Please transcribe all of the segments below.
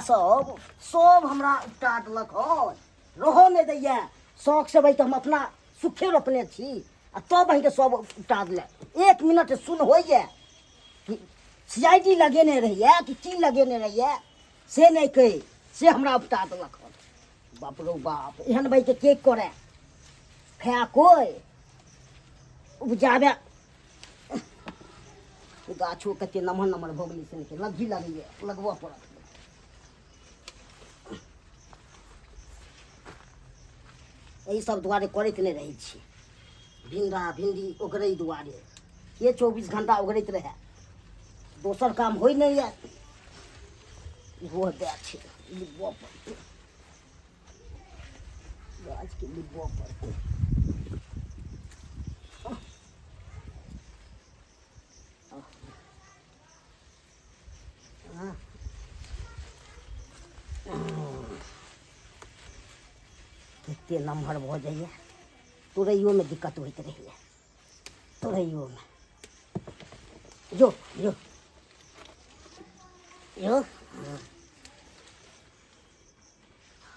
सब सब हमरा उपटा देलक हन रहो नहीं दैया शौक से भाई तो हम अपना सुखे रोपने छी आ तब भाई के सब उपटा दिले 1 मिनट सुन होइए कि सीआईडी लगेने रहिए कि की लगेने रहिए से नहीं कही से हमरा उपटा देलक हन बाप रो बाप एहन भाई के करे खा कोई उपजाबे गाछो कते नमहर नमहर भऽ गेलै से नहीं लग्गी लगैए लगबऽ पड़त यही सब दुआरे करैत नहीं रही छी भिंडा भिंडी ओगरै दुआरे के 24 घंटा ओगरैत रहे दोसर काम होइ नहीं है इहो दे छै लिबऽ पड़तै गाछ के लिबऽ पड़तै कते नमहर भऽ जाइए तोड़ैयो में दिक्कत होइत रहिए तोड़ैयो में जो जो जो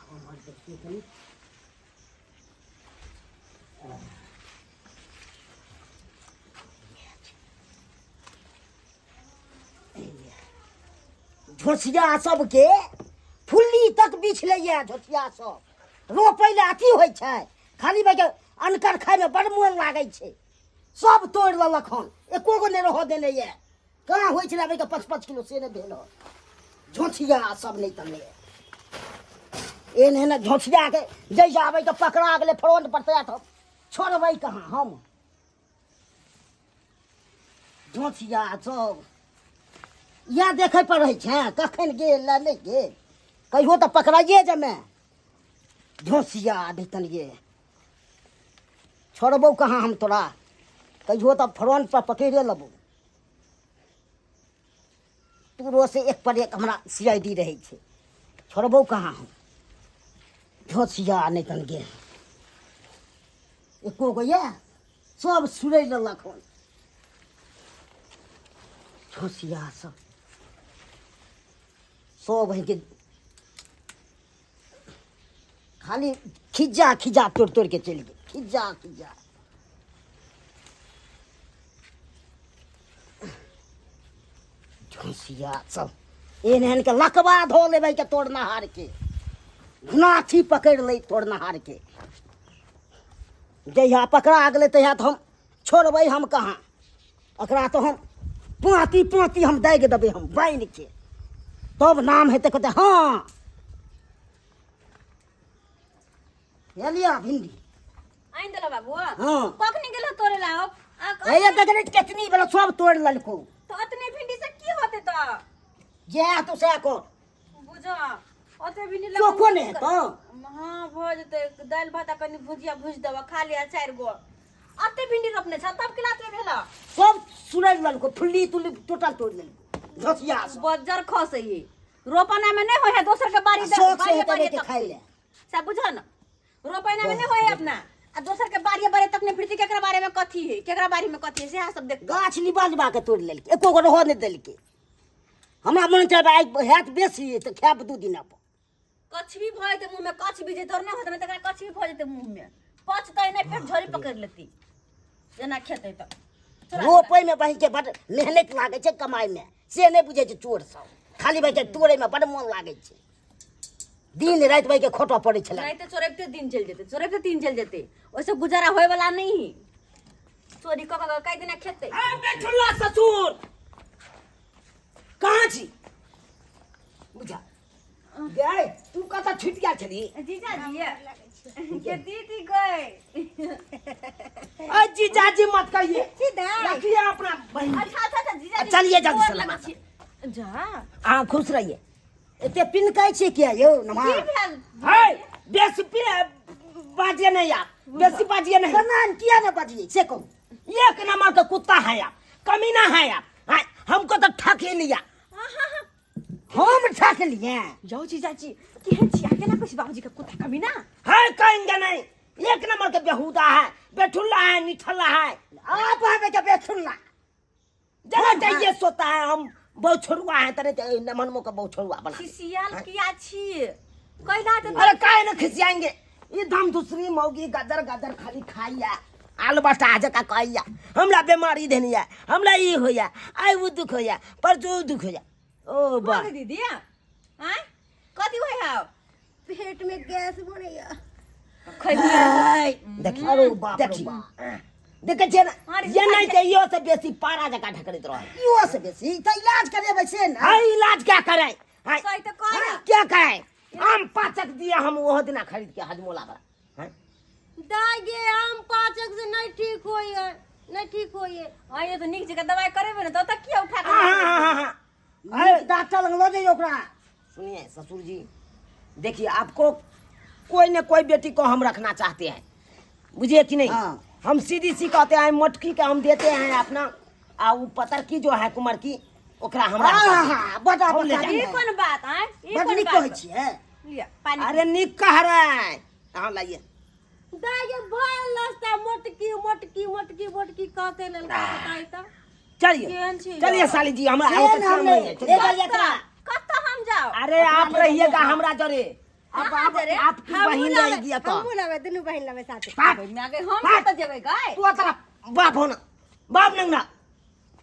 हमर देखिए कनी झोसिया सबके फुल्ली तक बिछ लैया झोसिया सब रोपै ले अथी होइ छै खाली भाई अनकर खाय में बड़ मोन लागै छै सब तोड़ लेलक हन एको गो नहीं रह देने ये कहाँ होइ छलै भाई 5-5 किलो से नहीं भेल झोसिया सब नहीं तने एहन झोसिया के जैसे आबै के पकड़ा गेलै फ्रंट पर तैयार हम छोड़बै कहाँ हम झोसिया सब या देखे पर रहे छै कखन गेल नहीं गेल कहियो तो पकड़ाइए जमे झोसिया देतन ये छोड़बो कहाँ हम तोरा कहियो तो फ्रंट पर पकड़े लेबो तूरो से एक पर एक हमरा सीआईडी रहे छै छोड़बो कहाँ हम झोसिया नहीं तन गे एको गो ये सब सुरै लेलक हन झोसिया सब है के खाली खिज्जा खिज्जा तोड़ तोड़ के चल गए खिज्जा खिज्जा झोसिया सब एहन के लकवा धो लेबै के तोड़ नहार के नाथी पकड़ ले तोड़ नहार के जहिया पकड़ा गेलै तहिया तो हम छोड़बै हम कहाँ एकरा तो हम पाँती पाँती हम दागि देबै हम बान्हि के तब नाम हेतै कहते हाँ लिया भिंडी आइन देला बाबू हाँ कखनी गेलो तोरे ला ये देखने कितनी बेला सब तोड़ ललको तो अतने भिंडी से की होते तो जे तो से को बुझो ओते भिंडी चोखो ने तो हां भ जते दाल भात कनी भुजिया भुज देबा खा लिया 4 गो अते भिंडी रोपने छ तब के लाते भेला सब सुनै ललको फुल्ली तुली टोटल तोड़ ललको झोसिया बजर खस ये रोपना में नहीं होय है दोसर के बाड़ी शौक से हेतै के खाइ ले सब बुझो न रोपना में नहीं होय है अपना आ दोसर के बाड़ी बारे तक ने फिरती केकरा बारे में कथी है केकरा बाड़ी में कथी है से सब देख गाछ लिबा के तोड़ ललके एको गो रहो नहीं देलके हमरा मन चढ़ आई हैत बेसी तो खाब 2 दिन पर कछ भी भय ते मुंह में कछ भी जे तोर ना होत में तकरा कछ भी भ जेते मुंह में पच तय नहीं पेट झड़ी पकड़ लेती जेना खेते तो रोपै में बहि के बड़ मेहनत लागे छै कमाई में से नहीं बुझे छै चोर सब खाली भाई के तोड़े में बड़ मन लागे छै दिन रात भाई के खोटो पड़े छले रात चोरैते दिन चल जेते चोरैते दिन चल जेते ओसे गुजारा होय वाला नहीं चोरी क कई दिन खेते आ बेठुल्ला ससुर कहां छी बुझा गए तू कता छुटिया छली जीजा जी के दीदी गए आ जीजा जी मत कहिए सीधा रखिए अपना बहन अच्छा जीजा जी चलिए जल्दी सलामत जा हां खुश रहिए एते पिन कहै छी किया यौ नमा की भेल हाय बेसी बाजिए नहीं आप बेसी बाजिए नहीं कनान किया ना बाजिए से कहूं एक नंबर का कुत्ता है आप कमीना है आप हाय हमको तो ठक ही लिया हम ठक लिए जाओ जीजा जी केहन छी आके ना कुछ बाबूजी का कुत्ता कमी ना है कहेंगे नहीं एक नंबर का बेहुदा है बेठुल्ला है निठल्ला है आप है के बेठुल्ला जगह चाहिए सोता है हम बहुत छोड़ुआ है तेरे नमनमो का बहुत छोड़ुआ बना दे। खिसियाल किया छी कैला त अरे काहे न खिसियाएंगे ये दम दूसरी मौगी गदर गदर खाली खाइया आलू बटा जका कहैया हमरा बीमारी देनिया हमरा ई होया आई वो दुख होया परसो दुख होया ओ बा बोल दीदी हैं कथी होय हाउ पेट में गैस बनैया खैबिया देखी अरे बाप रे बाप देखे छे ना ये नहीं ते यो से बेसी पारा जका ढकरित रह यो से बेसी त इलाज करे बैसे ना हां इलाज क्या करे हां सही तो करे क्या करे आम पाचक दिया हम वो दिना खरीद के हजमोला बड़ा हैं दागे आम पाचक से नहीं ठीक होइए नहीं ठीक होइए आइए तो निक जगह दवाई करेबे ना तो तक किया उठा के हां अरे डॉक्टर लग लो जाइए ओकरा सुनिए ससुर जी देखिए आपको कोई न कोई बेटी को हम रखना चाहते हैं बुझिए कि नहीं हम सीधी सी कहते हैं मोटकी के हम देते हैं अपना आ वो पतर की जो है कुमार की ओकरा हमरा बता ई कोन बात है ई कोन बात कहै छियै लिया पानी अरे निक कह रहे हां लाइए दागे भल लस्ता मोटकी मोटकी मोटकी मोटकी कह के लेल बताई त चलिए चलिए साली जी हमरा आए तो काम नहीं है कत हम जाओ अरे आप रहिएगा हमरा जरे अब आपकी बहन रहेगी तो हम लगे दुनु बहन लगे साथे बाप। में आगे हम तो जेबै गाय तू तेरा बाप हो ना बाप नंगा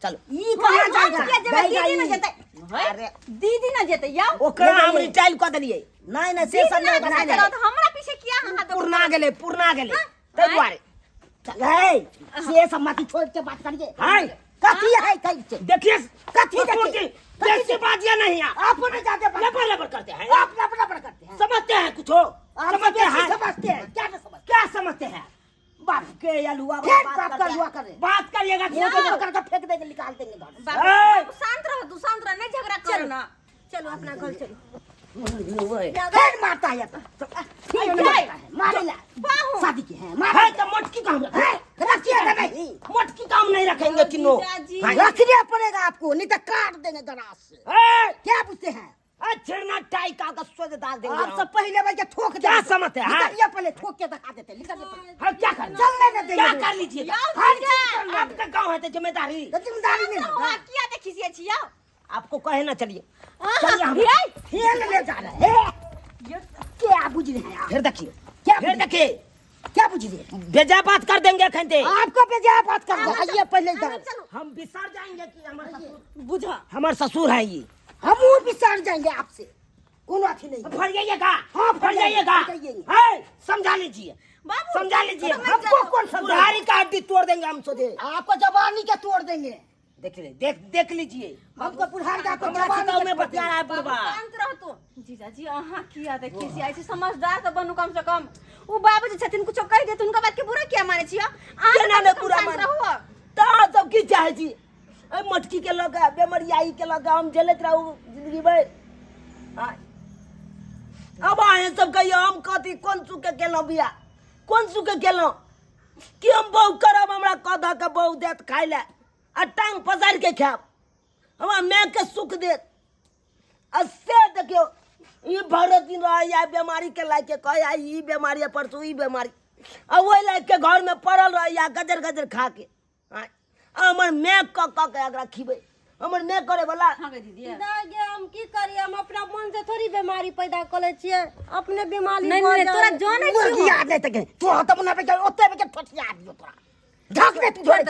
चलो ई कहां जाएगा दीदी न जेतै अरे दीदी न जेतै या ओकरा हम रिटाइल क देलिए नहीं नहीं से सब नहीं बना दे तो हमरा पीछे किया हां पुरना गेले ते दुआरे हे से सब मत छोड़ के बात करिए हां कथी है कहि देखिए कथी देखिए कैसे बाजिया नहीं है आप ने जाते लबर करते हैं आप लबर करते हैं समझते हैं कुछ हो समझते हैं क्या समझते हैं बाप के अलुआ बात करिएगा करके फेंक देंगे निकाल देंगे घर शांत रहो तू शांत रह नहीं झगड़ा कर ना चलो अपना घर चलो फिर मारता है मारेला शादी की है मारे तो मोटकी काम रखिएगा नहीं मोटकी काम नहीं रखेंगे किनो रखना पड़ेगा आपको नहीं तो काट देंगे गरास से क्या पूछते हैं छिड़ना टाई का सोच डाल देंगे आप सब पहले भाई ठोक क्या समझते हैं ये पहले ठोक के दिखा देते क्या कर चलने देते क्या कर लीजिए आपका गाँव है तो जिम्मेदारी नहीं किया देखिए छिया आपको कहे ना चलिए चलिए हम खेल ले जा रहे हैं क्या बुझ रहे हैं फिर देखिए क्या बुझ रहे बेजा बात कर देंगे खंते आपको बेजा बात कर आइए पहले हम बिसर जाएंगे कि हमारे ससुर बुझा हमारे ससुर है ये हम वो बिसर जाएंगे आपसे कोनो अथी नहीं फट जाइएगा हाँ फट जाइएगा समझा लीजिए समझा लीजिए हमको कौन बुढ़ारी का हड्डी तोड़ देंगे हम सोचे आपको जवानी के तोड़ देंगे देख लीजिए हमको बुढ़ारी का जवानी में बता रहा है बुढ़वा शांत रहो तो जीजा जी अहाँ किया देखिए सी ऐसे समझदार तो बनू कम से कम वो बाबू जी छथिन कुछ कह देत उनका बात के बुरा क्या माने छिया केना ने पूरा मान रहो ता सब की चाहे छी ए मटकी के लगा बेमरियाई के लगा हम झेलत रहू जिंदगी भर अब आए सब कहियो हम कथी कोन सुके केलो बिया कोन सुके केलो कि हम बहु करब हमरा कधा के बहु देत खाइ ले आ टांग पसार के खाब हमरा मैं के सुख देत असे देखियो ई भर दिन रह या बीमारी के लायक के कह ई बीमारी है परसों ई बीमारी आ ओइ लायक के घर में पड़ल रह या गजर गजर खा के हमर मैं क के अगर खिबै हमर मैं करे वाला हां दीदी दागे हम की करिए हम अपना मन से थोड़ी बीमारी पैदा कर छिए अपने बीमारी नहीं तोरा जाने छी याद नहीं तके तू त बना पे ओते पे ठठिया दियो तोरा ढक दे तू धरे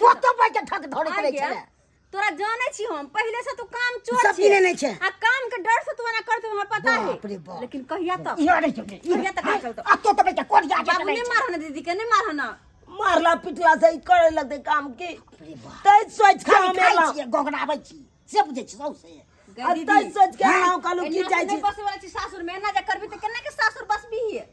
तू तो पे ठक धरे करे छले तोरा जाने छी हम पहले से तू काम चोर सब पीने नहीं छे आ काम के डर से तू ना करते हमरा पता है लेकिन कहिया तक यो नहीं छे कहिया तक चलतो अब तो पे कोट जा बाबू ने मारना दीदी के नहीं मारना मारला पिटला से करे लगते काम के तै सोच के हम एला गोगड़ाबै छी से बुझे छी सौ से तै सोच के हम कालू की जाय छी बस वाला छी सासुर में ना जा करबी त केना के सासुर बस भी है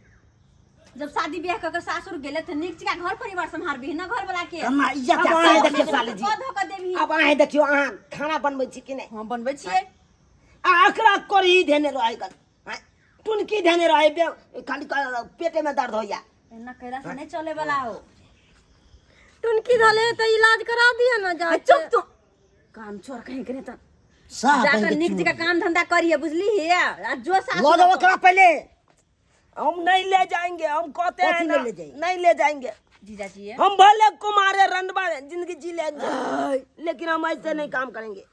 जब शादी ब्याह करके सासुर गेले त नीक का घर परिवार संभार भी ना घर वाला के हम इज्जत से देखियो साली जी धोखा देबी अब आए देखियो अहाँ खाना बनबै छी कि नहीं हम बनबै छियै आखरा करी देने रहे गन टुनकी देने रहे खाली पेटे में दर्द होया एना कैला से नहीं चले वाला हो टुनकी धले तो इलाज करा दिया ना जा चुप तू काम चोर कहीं करे त जाकर निक जगह काम धंधा करिए बुझली है आज जो सासुर लो दो करा पहले हम नहीं ले जाएंगे हम कहते हैं ना नहीं ले जाएंगे जीजा जी हम भले कुमारे रंडवा जिंदगी जी लेंगे लेकिन हम ऐसे नहीं काम करेंगे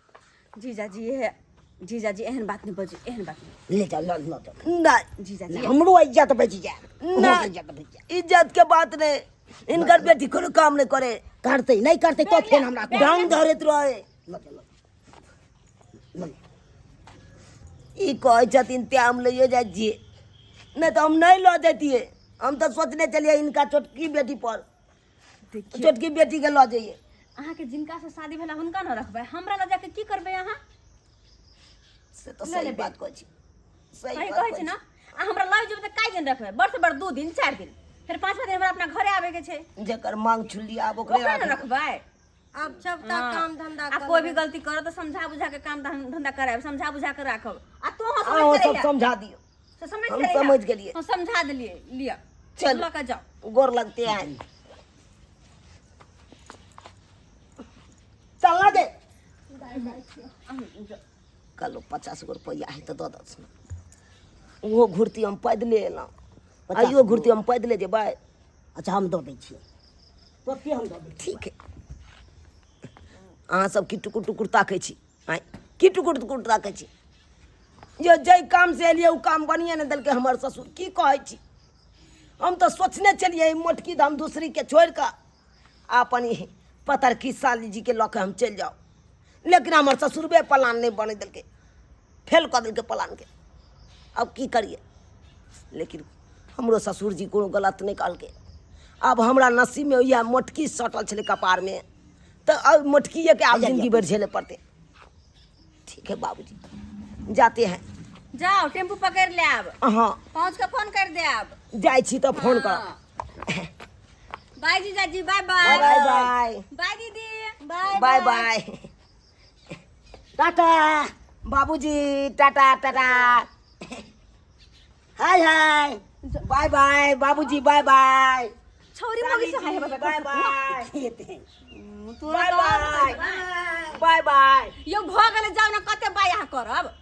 जीजाजी एहन बात नहीं बजी, एहन बात नहीं। ले जाओ लो लो नहीं जीजाजी हमरो इज्जत बच जाए ना इज्जत बच जाए इज्जत के बात नहीं, इनकर बेटी कोनो काम नहीं करे, करते नहीं करते तो फिर हमरा ढंग धरत रहे। लो लो लो ई कहे छथिन ते हम ले जाइए, नहीं तो हम नहीं लो देतिए। हम तो सोचने चलिए इनका छोटकी बेटी पर, देखिए छोटकी बेटी के लो जाइए। अहाँ के जिनका से शादी भेला हुनका न रखबै, हमरा ल जाके की करबै अहाँ? से तो ले सही लेबै। बात कहै छी, सही सही बात कहै छी कहै ना। आ हमरा लऽ जेबै त काई दिन रखबै? बड़ से बड़ 2 दिन 4 दिन, फिर 5वां दिन हमरा अपना घरे आबे के छै, छी। जेकर मांग छुली आब ओकरे ओकरा न राखब। रखबै। अब सबटा हाँ। काम धंधा आ कोई भी गलती करो तो समझा बुझा के काम धंधा करायब, समझा बुझा के राखब। आ तो हम हाँ वो समझ सब समझा दियो, तो समझ हम गेलियै। समझ गेलियै। हम समझा देलिए, लिया चल। लऽ के जाओ। गोर लगते हैं। चलना दे कल 50 गो रुपया है तो दो दस वो घुरती हम पैदले एलहुँ, 50 आइयो घुरती हम पैदले जेबै। अच्छा हम दऽ दै छियै तो के हम दऽ दै ठीक है, अहाँ सब की टुकुर टुकुर ताकै छी, आँय की टुकुर टुकुर ताकै छी? जे जाहि काम से एलियै ओ काम बनिए नहि देलकै हमर ससुर, की कहै छी? हम तो सोचने चलिए मोटकी धाम दूसरी के छोड़ कऽ अपन ई पतरकी साली जी के लऽ के हम चलि जाओ, लेकिन हमर ससुरबे प्लान नहीं बने देलकै, फेल कऽ देलकै प्लान के। अब की करिए, लेकिन हमरो ससुर जी कोनो गलत नहीं कहलकै। अब हमरा नसीब में यह मोटकी सटल छलै कपार में, तो अब मोटकिए के आब जिंदगी भर झेले पड़ते। ठीक है बाबूजी, जाते हैं। जाओ टेम्पू पकड़ ले आब, हाँ पहुँच के फोन कर दे आब। जाइ छी तो फोन कर। बाय जीजाजी, bye bye bye. Bye bye दीदी, बाय बाय। टाटा बाबूजी tata tata, hi hi bye bye बाबूजी, बाय बाय छौरी मौगी से हाय बाय बाय बाय तोरा बाय तो बाय बाय। Bye bye. यो भ गेलै, जाउ न कते बाय अहाँ करब।